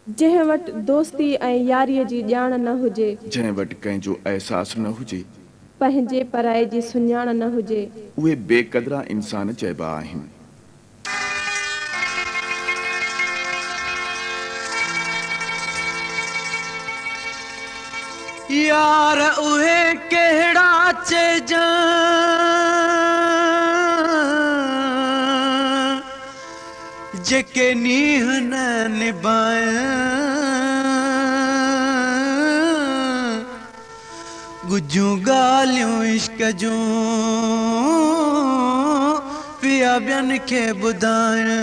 जंहिं वटि दोस्ती ऐं यारीअ जी ॼाण न हुजे, जंहिं वटि कंहिंजो अहसास न हुजे, पंहिंजे पराए जी सुञाण न हुजे, उहे बेक़दरा इंसान चइबा आहिनि। यार उहे कहिड़ा चइजां जेके नीह न निभाइनि, गुजूं ॻाल्हियूं इश्क जूं पिया ॿियनि खे ॿुधाइनि,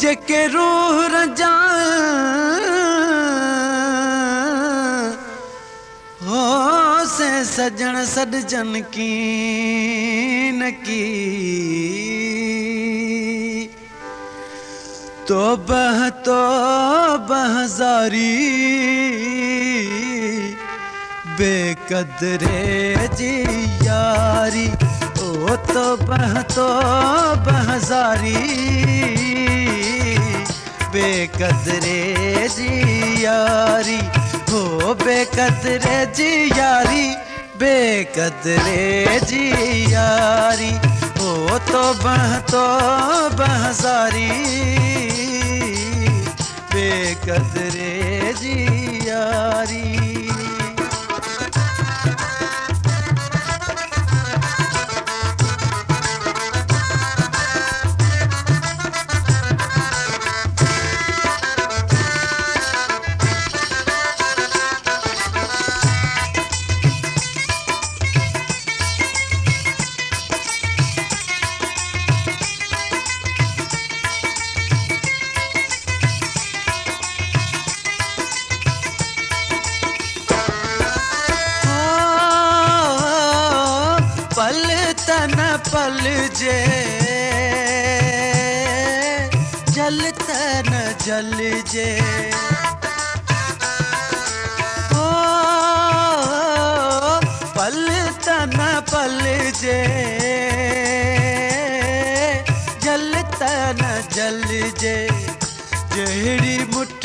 जेके रूह रजाइनि हो से सजण सॾजन की न की। तो बहज़ारी बेकदरे जी यारी, ओ तो बहज़ारी बेकदरे जी यारी, हो बेकदरे जी यारी, बेकदरे जी यारी, हो तो बहज़ारी बेकदरे जी यारी। पल तन पल जे जल तन जल जे, ओ पल तन पल जे जल तन जल जे, जहिड़ी मुठ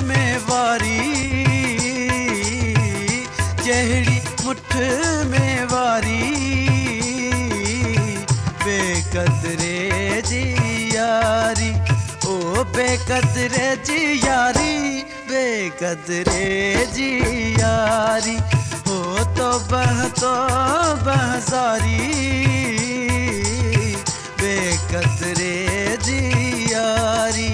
में वारी, जहिड़ी मुठ में वारी बेकदरे जी यारी, ओ बेकदरे जी यारी, बेकदरे जी यारी, हो तो बहज़ारी बेकदरे जी यारी।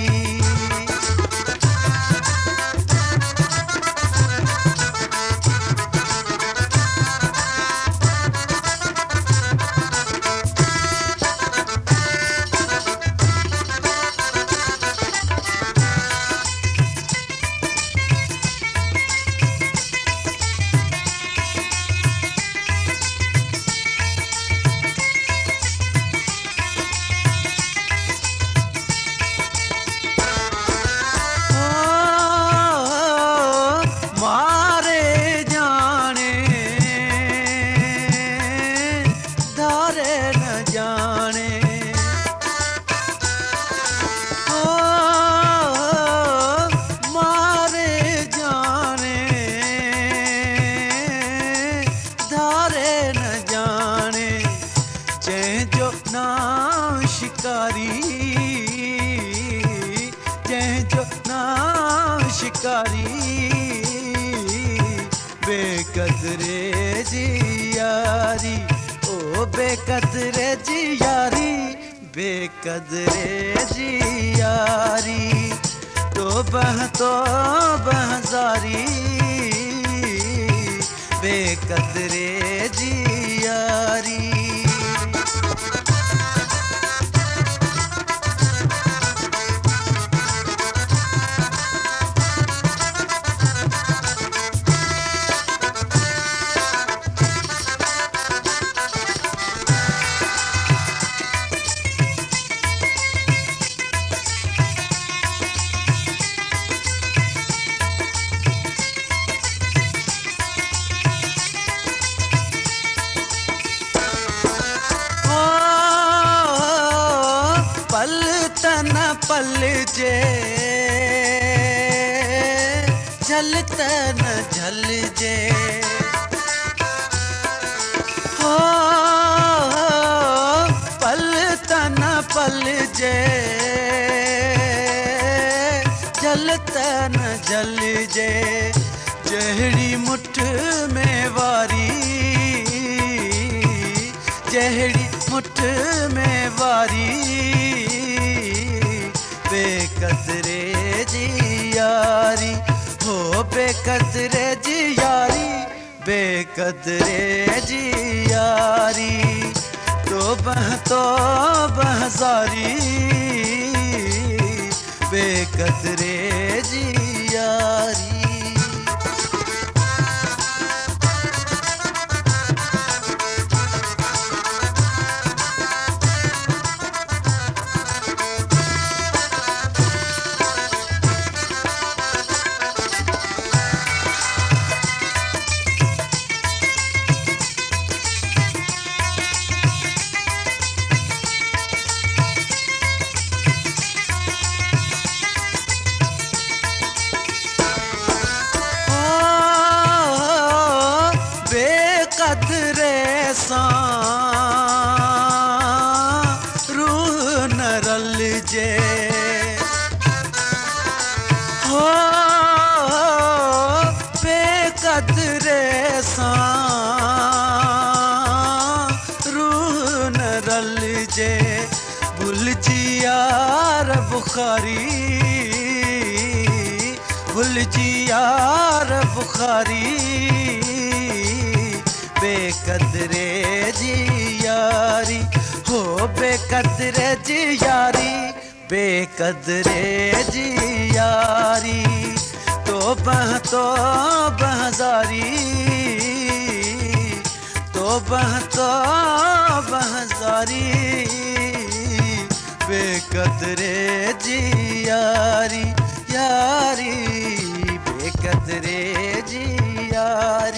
शिकारी बेकदरे जी यारी, ओ बेकदरे जी यारी, बेकदरे जी यारी, तो बहज़ारी बेकदरे जी यारी। तन पल जे झल तन झल जे हो पल तन पल जे झल तन झल जे जहड़ी मुठ में वारी जहड़ी मुठ में वारी बेकदरे जी यारी हो बेकदरे जी यारी बेकदरे जी यारी तो बहजारी बेकदरे जी यारी बेकदरे रूह न रल जे हो बेकदरे रूह न रल जे भुल जी यार बुखारी भुल जी यार बुखारी बेकदरे जी यारी हो बेकदरे जी यारी बेकदरे जी यारी तो बहजारी तो बहजारी बेकदरे जी यारी यारी बेकदरे जी यारी